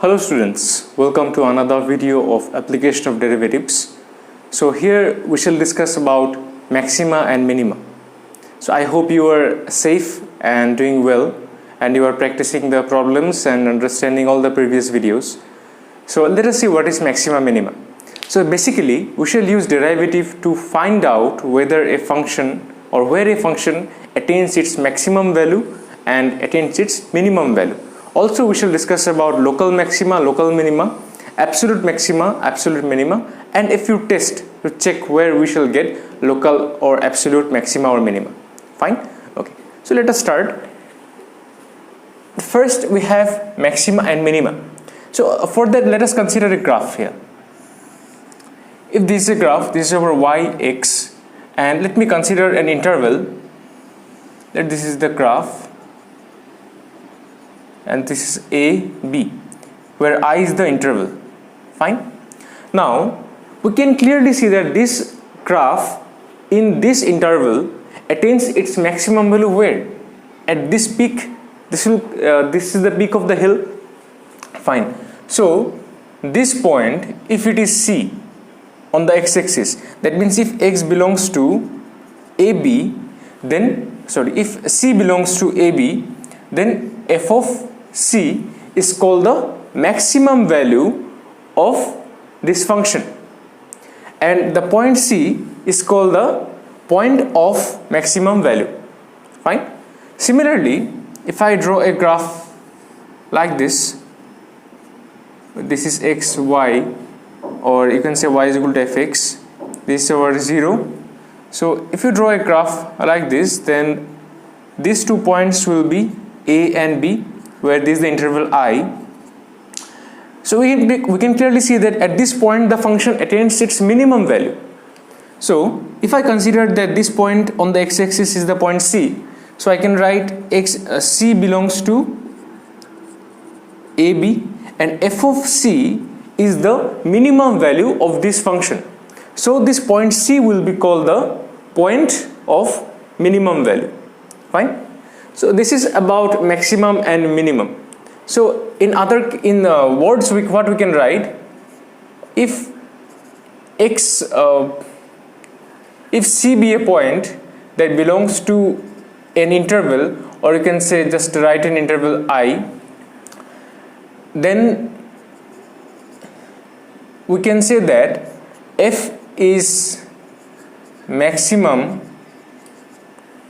Hello students, welcome to another video of application of derivatives. So here we shall discuss about maxima and minima. So I hope you are safe and doing well and you are practicing the problems and understanding all the previous videos. So let us see what is maxima minima. So basically we shall use derivative to find out whether a function or where a function attains its maximum value and attains its minimum value. Also we shall discuss about local maxima, local minima, absolute maxima, absolute minima, and a few tests to check where we shall get local or absolute maxima or minima. Fine? Okay. So let us start. First we have maxima and minima. So for that let us consider a graph here. If this is a graph, this is our y-x, and let me consider an interval. That this is the graph and this is a, b, where I is the interval. Fine. Now we can clearly see that this graph in this interval attains its maximum value where? At this peak. This is the peak of the hill. Fine. So this point, if it is C on the x-axis, that means if x belongs to AB, then if C belongs to AB, then f of C is called the maximum value of this function, and the point C is called the point of maximum value. Fine. Similarly, if I draw a graph like this is x, y, or you can say y is equal to fx, this is our 0. So if you draw a graph like this, then these 2 points will be A and B, where this is the interval I. So we can clearly see that at this point the function attains its minimum value. So if I consider that this point on the x-axis is the point C, so I can write C belongs to AB, and f of C is the minimum value of this function. So this point C will be called the point of minimum value. Fine. So this is about maximum and minimum. So in words, what we can write, if C be a point that belongs to an interval, or you can say just write an interval I, then we can say that f is maximum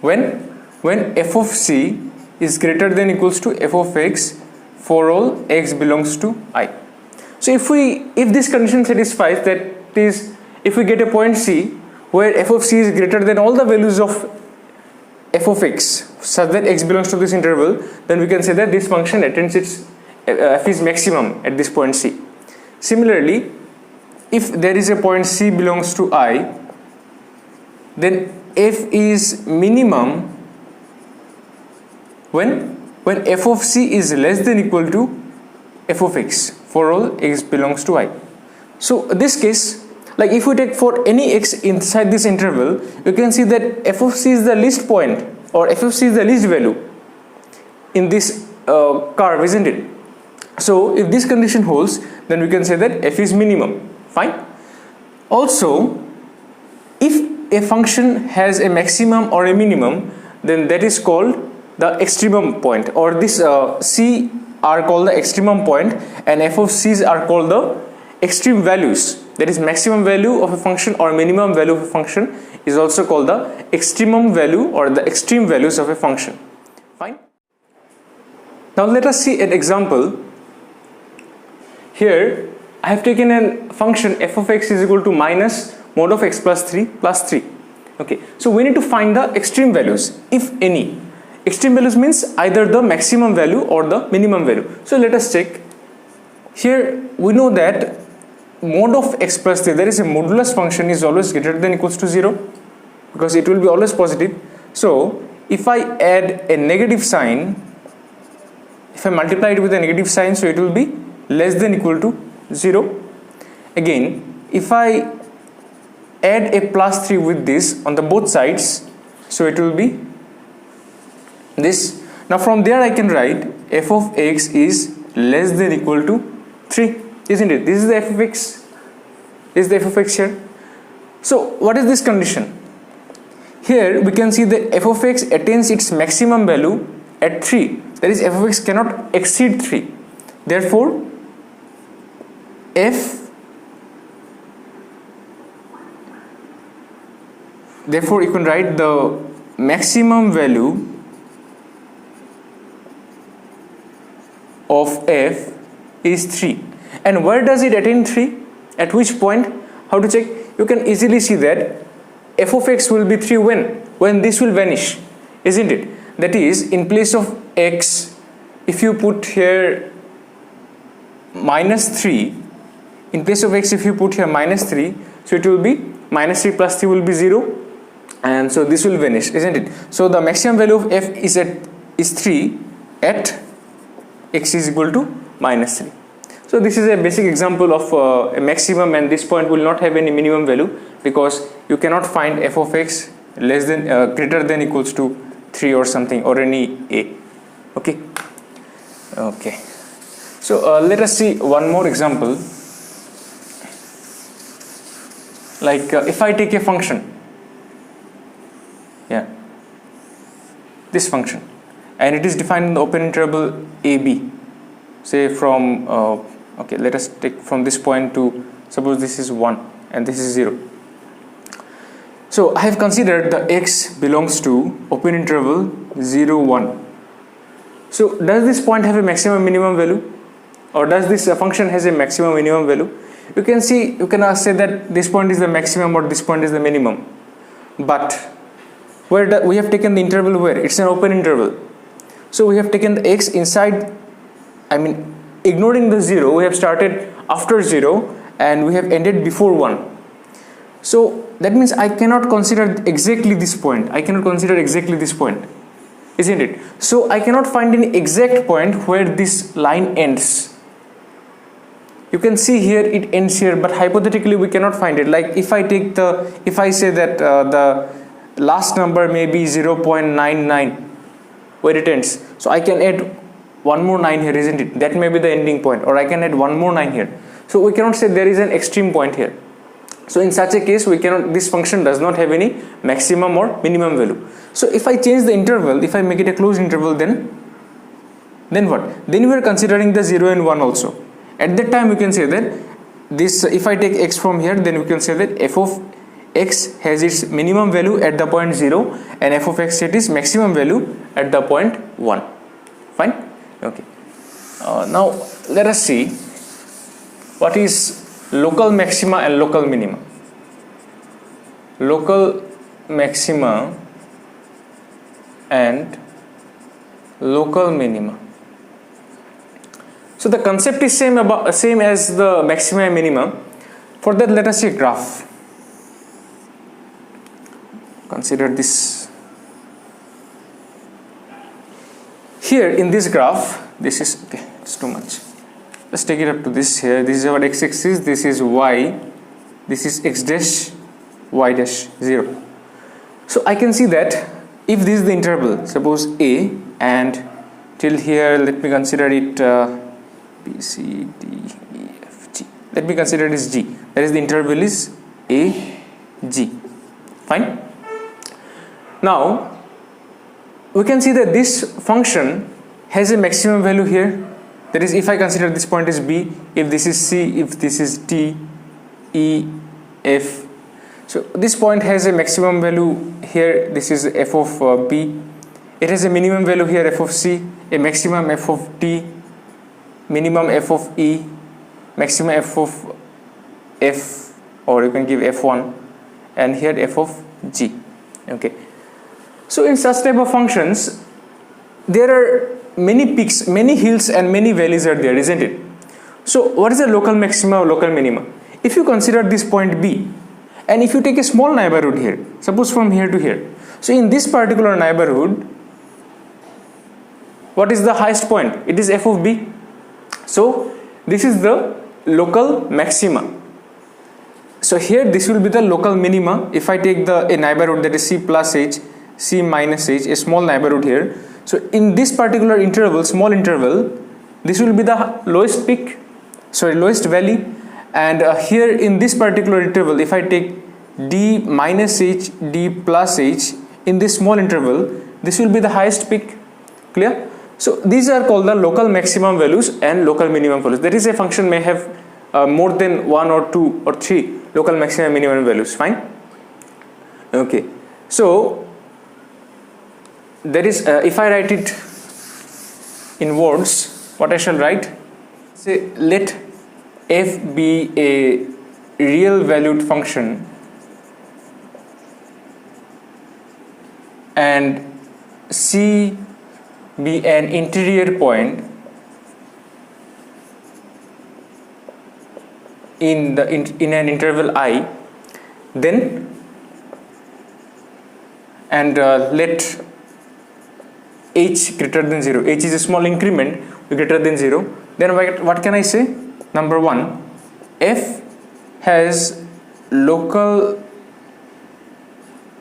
when f of C is greater than equals to f of x for all x belongs to I. So if this condition satisfies, that is, if we get a point C where f of C is greater than all the values of f of x such that x belongs to this interval, then we can say that this function attains its f is maximum at this point C. Similarly, if there is a point C belongs to I, then f is minimum when f of C is less than equal to f of x for all x belongs to I. So in this case, like if we take for any x inside this interval, you can see that f of C is the least point, or f of C is the least value in this curve, isn't it? So if this condition holds, then we can say that f is minimum. Fine. Also, if a function has a maximum or a minimum, then that is called the extremum point, or this C are called the extremum point, and f of C's are called the extreme values. That is, maximum value of a function or minimum value of a function is also called the extremum value or the extreme values of a function. Fine. Now let us see an example. Here I have taken a function f of x is equal to minus mod of x plus 3 plus 3. Okay, so we need to find the extreme values, if any. Extreme values means either the maximum value or the minimum value. So let us check. Here we know that mod of x plus 3, there is a modulus function, is always greater than equals to 0, because it will be always positive. So if I add a negative sign, if I multiply it with a negative sign, so it will be less than equal to 0. Again, if I add a plus 3 with this on the both sides, so it will be this. Now from there I can write f of x is less than equal to 3, isn't it? This is the f of x. This is the f of x here. So what is this condition? Here we can see the f of x attains its maximum value at 3. That is, f of x cannot exceed 3. Therefore you can write the maximum value of f is 3. And where does it attain 3? At which point? How to check? You can easily see that f of x will be 3 when this will vanish, isn't it? That is, in place of x, if you put here -3, in place of x if you put here -3, so it will be -3 plus 3 will be 0, and so this will vanish, isn't it? So the maximum value of f is 3 at x is equal to -3. So this is a basic example of a maximum, and this point will not have any minimum value because you cannot find f of x less than greater than equals to 3 or something, or any a. Okay. So let us see one more example. Like if I take a function, this function, and it is defined in the open interval ab, say from let us take from this point to, suppose this is 1 and this is 0. So I have considered the x belongs to open interval 0, 1. So does this point have a maximum minimum value, or does this function has a maximum minimum value? You can see, you can say that this point is the maximum or this point is the minimum, but we have taken the interval where it's an open interval. So we have taken the x inside, ignoring the 0, we have started after 0 and we have ended before 1. So that means I cannot consider exactly this point. Isn't it? So I cannot find an exact point where this line ends. You can see here it ends here, but hypothetically we cannot find it. Like if I say that the last number may be 0.99 where it ends, so I can add one more 9 here, isn't it? That may be the ending point, or I can add one more 9 here. So we cannot say there is an extreme point here. So in such a case, this function does not have any maximum or minimum value. So if I change the interval, if I make it a closed interval, then what? Then we are considering the 0 and 1 also. At that time we can say that this, if I take x from here, then we can say that f of x has its minimum value at the point 0 and f of x has its maximum value at the point 1. Fine? Okay. Now let us see what is local maxima and local minima. Local maxima and local minima. So the concept is same as the maxima and minima. For that, let us see a graph. Consider this. Here in this graph, this is okay, it's too much. Let's take it up to this here. This is our x-axis, this is y, this is x dash, y dash 0. So I can see that if this is the interval, suppose a, and till here let me consider it b, c, d, e, f, g. Let me consider it as g. That is, the interval is a, g. Fine. Now we can see that this function has a maximum value here. That is, if I consider this point as b, if this is c, if this is d, e, f. So this point has a maximum value here. This is f of b. It has a minimum value here, f of c, a maximum f of d, minimum f of e, maximum f of f, or you can give f1, and here f of g. Okay. So in such type of functions, there are many peaks, many hills and many valleys are there, isn't it? So what is the local maxima or local minima? If you consider this point B, and if you take a small neighborhood here, suppose from here to here, so in this particular neighborhood, what is the highest point? It is f of b. So this is the local maxima. So here this will be the local minima. If I take a neighborhood that is c plus h, c minus h, a small neighborhood here, so in this particular interval, small interval, this will be the lowest peak, sorry, lowest value. And here in this particular interval, if I take d minus h, d plus h in this small interval, this will be the highest peak. Clear? So these are called the local maximum values and local minimum values. That is, a function may have more than 1 or 2 or 3 local maximum and minimum values. Fine. Okay. So there is, if I write it in words, what I shall write? Say, let f be a real valued function and c be an interior point in an interval I, then and let h greater than 0, h is a small increment greater than 0, then what can I say? Number 1, f has local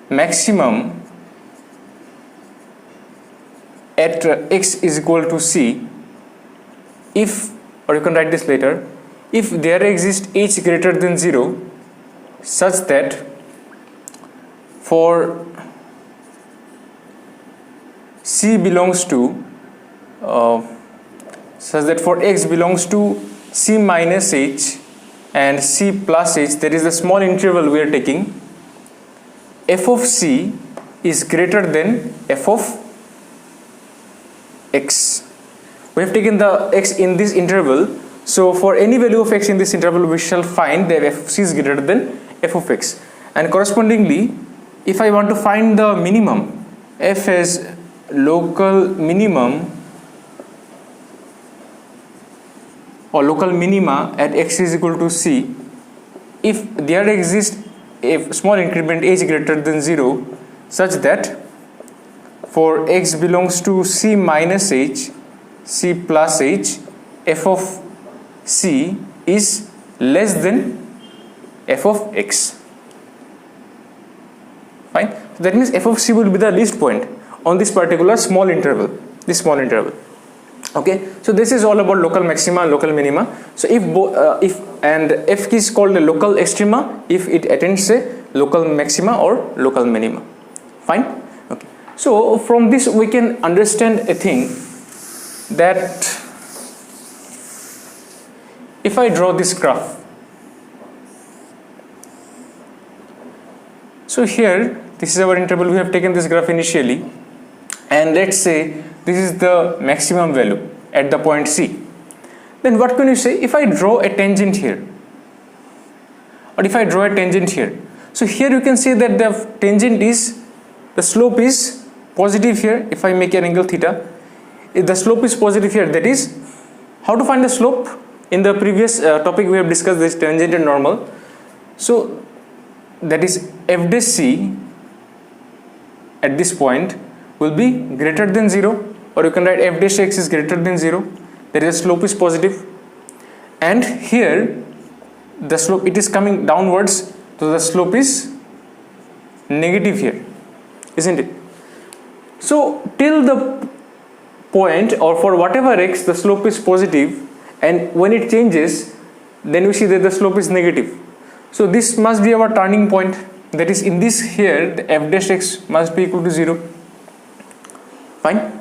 maximum at x is equal to c if, or you can write this later, if there exists h greater than 0 such that for c belongs to such that for x belongs to c minus h and c plus h, there is a small interval we are taking, f of c is greater than f of x. We have taken the x in this interval, so for any value of x in this interval we shall find that f of c is greater than f of x, and correspondingly if I want to find the minimum, f has local minimum or local minima at x is equal to c if there exists a small increment h greater than 0 such that for x belongs to c minus h, c plus h, f of c is less than f of x. Fine. So that means f of c will be the least point on this particular small interval, this small interval. Okay, so this is all about local maxima and local minima. So if f is called a local extrema if it attains a local maxima or local minima. Fine. Okay, so from this we can understand a thing, that if I draw this graph, so here this is our interval, we have taken this graph initially, and let's say this is the maximum value at the point C. Then what can you say if I draw a tangent here, or if I draw a tangent here? So here you can see that the tangent is, the slope is positive here. If I make an angle theta, if the slope is positive here, that is, how to find the slope? In the previous topic we have discussed this tangent and normal. So that is f dash c at this point will be greater than 0, or you can write f dash x is greater than 0, that is, slope is positive, and here the slope, it is coming downwards, so the slope is negative here, isn't it? So till the point, or for whatever x, the slope is positive, and when it changes then we see that the slope is negative. So this must be our turning point, that is, in this here the f dash x must be equal to 0. Fine.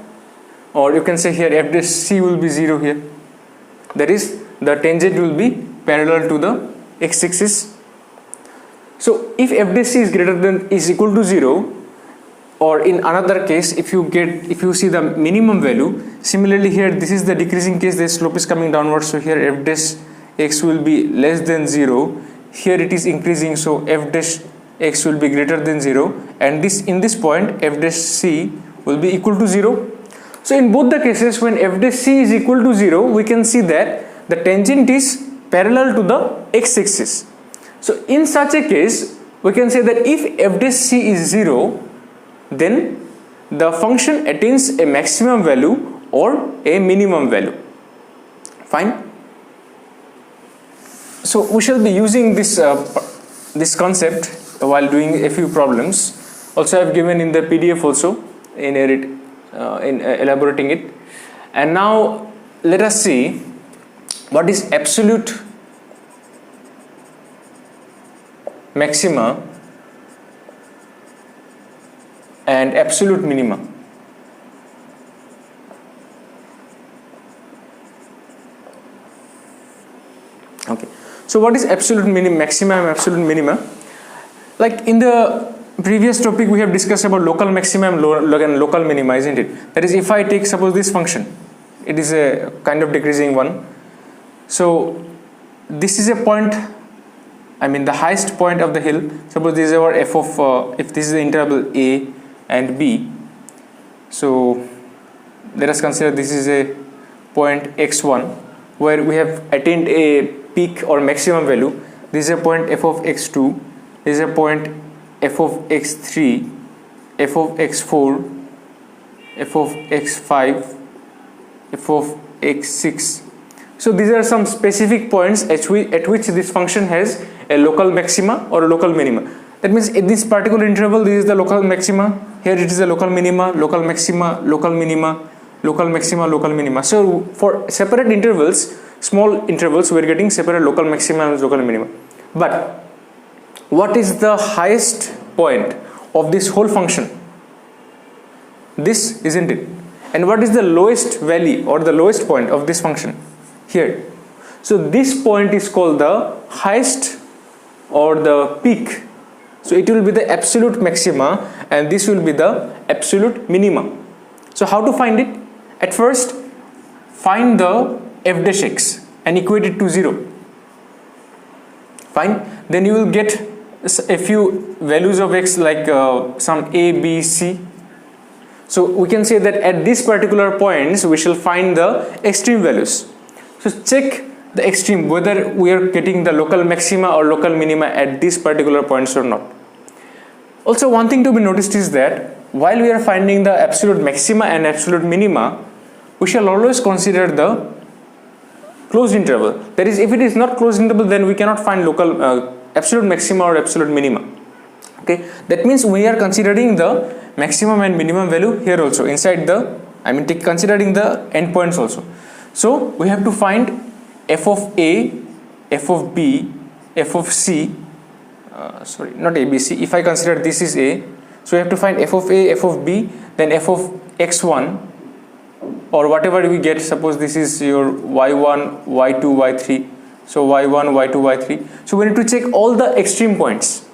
Or you can say here f dash c will be 0 here, that is, the tangent will be parallel to the x-axis. So if f dash c is equal to 0, or in another case if you see the minimum value, similarly here this is the decreasing case, the slope is coming downwards, so here f dash x will be less than 0, here it is increasing, so f dash x will be greater than 0, and this, in this point f dash c will be equal to 0. So in both the cases, when f dash c is equal to 0, we can see that the tangent is parallel to the x-axis. So in such a case we can say that if f dash c is 0, then the function attains a maximum value or a minimum value. Fine. So we shall be using this this concept while doing a few problems. Also I have given in the PDF also in elaborating it. And now let us see what is absolute maxima and absolute minima. Okay, so what is absolute maxima and absolute minima? Like in the previous topic we have discussed about local maxima and local minima, isn't it? That is, if I take suppose this function, it is a kind of decreasing one. So this is a point, I mean the highest point of the hill. Suppose this is our f of if this is the interval a and b. So let us consider this is a point x1 where we have attained a peak or maximum value. This is a point f of x2, this is a point f of x3, f of x4, f of x5, f of x6. So these are some specific points at which this function has a local maxima or a local minima. That means in this particular interval this is the local maxima, here it is the local minima, local maxima, local minima, local maxima, local minima. So for separate intervals, small intervals, we are getting separate local maxima and local minima. But what is the highest point of this whole function? This, isn't it? And what is the lowest value or the lowest point of this function? Here. So this point is called the highest or the peak. So it will be the absolute maxima and this will be the absolute minima. So how to find it? At first, find the f dash x and equate it to 0. Fine. Then you will get a few values of x like some a, b, c. So we can say that at this particular points we shall find the extreme values. So check the extreme whether we are getting the local maxima or local minima at these particular points or not. Also, one thing to be noticed is that while we are finding the absolute maxima and absolute minima, we shall always consider the closed interval. That is, if it is not closed interval, then we cannot find local absolute maxima or absolute minima. Okay, that means we are considering the maximum and minimum value here also inside the, I mean considering the endpoints also. So we have to find f of a, f of b, f of c, sorry, not a, b, c. If I consider this is a, so we have to find f of a, f of b, then f of x1 or whatever we get. Suppose this is your y1, y2, y3. So y1, y2, y3. So we need to check all the extreme points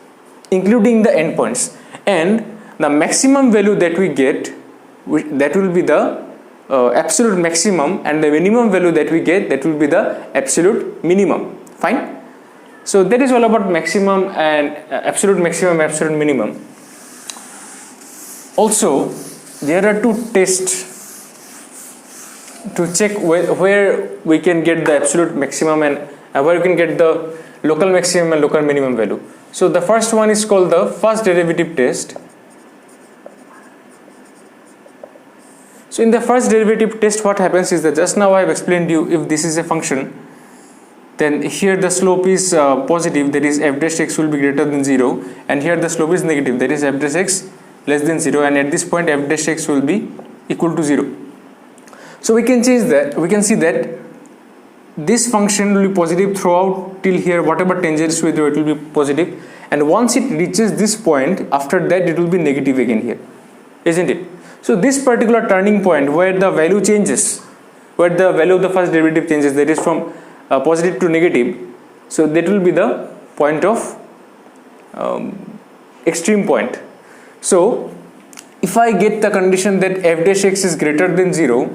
including the endpoints, and the maximum value that we get, that will be the absolute maximum, and the minimum value that we get, that will be the absolute minimum. Fine. So that is all about maximum and absolute maximum, absolute minimum. Also there are two tests to check where we can get the absolute maximum and where we can get the local maximum and local minimum value. So the first one is called the first derivative test. So in the first derivative test, what happens is that just now I have explained you, if this is a function, then here the slope is positive, that is f dash x will be greater than 0, and here the slope is negative, that is f dash x less than 0, and at this point f dash x will be equal to 0. So we can change that, we can see that this function will be positive throughout till here, whatever tangents we do it will be positive, and once it reaches this point, after that it will be negative again here, isn't it? So this particular turning point where the value changes, where the value of the first derivative changes, that is from positive to negative, so that will be the point of extreme point. So if I get the condition that f dash x is greater than 0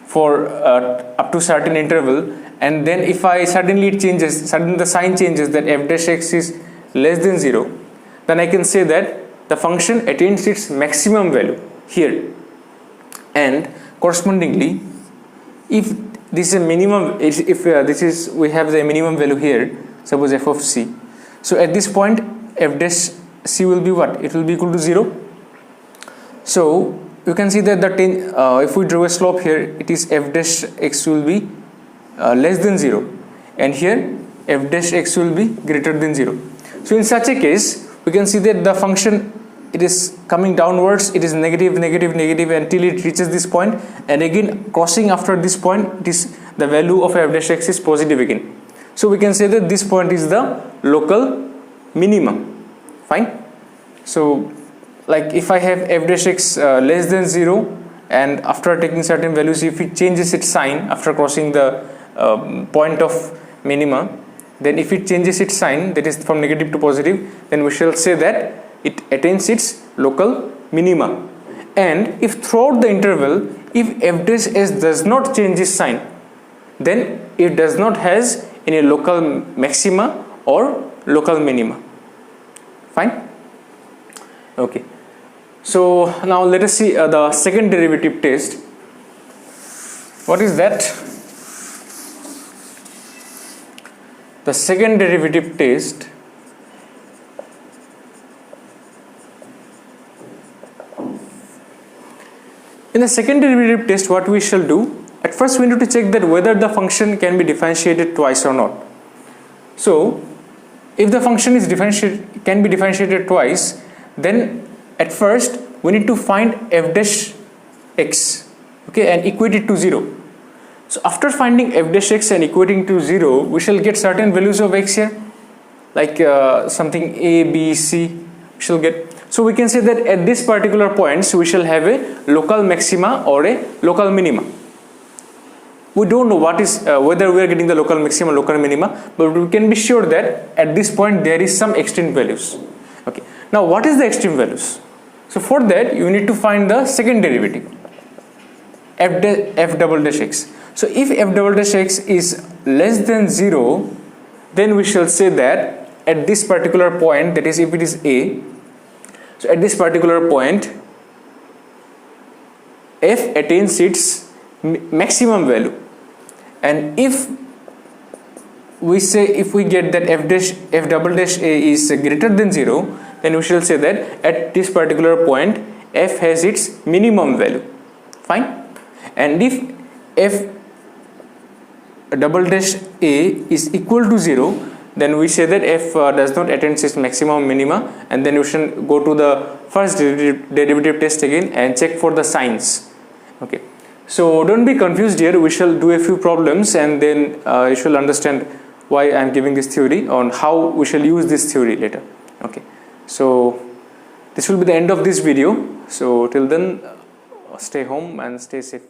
for up to certain interval, and then if I suddenly it changes, suddenly the sign changes that f dash x is less than 0, then I can say that the function attains its maximum value here, and correspondingly if this is a minimum, if this is, we have the minimum value here, suppose f of c, so at this point f dash c will be what? It will be equal to 0. So you can see that the if we draw a slope here, it is f dash x will be less than 0, and here f dash x will be greater than 0. So in such a case we can see that the function, it is coming downwards, it is negative, negative, negative until it reaches this point, and again crossing after this point, it is the value of f dash x is positive again. So we can say that this point is the local minimum. Fine. So like if I have f dash x less than 0, and after taking certain values, if it changes its sign after crossing the point of minima, then if it changes its sign, that is from negative to positive, then we shall say that it attains its local minima. And if throughout the interval, if f dash s does not change its sign, then it does not has any local maxima or local minima. Fine. Okay. So now let us see the second derivative test. What is that? The second derivative test in the second derivative test, what we shall do, at first we need to check that whether the function can be differentiated twice or not. So if the function is can be differentiated twice, then at first we need to find f dash x, okay, and equate it to 0. So after finding f dash x and equating to 0, we shall get certain values of x here, like something a, b, c we shall get. So we can say that at this particular points we shall have a local maxima or a local minima. We don't know what is whether we are getting the local maxima, local minima, but we can be sure that at this point there is some extreme values. Okay. Now what is the extreme values? So for that you need to find the second derivative, f double dash x. So if f double dash x is less than 0, then we shall say that at this particular point, that is if it is a, so at this particular point f attains its maximum value, and if we say, if we get that f double dash a is greater than 0, then we shall say that at this particular point f has its minimum value. Fine. And if f double dash a is equal to 0, then we say that f does not attain its maximum minima, and then we should go to the first derivative test again and check for the signs. Okay. So don't be confused here. We shall do a few problems, and then you shall understand why I am giving this theory, on how we shall use this theory later. Okay. So this will be the end of this video. So till then, stay home and stay safe.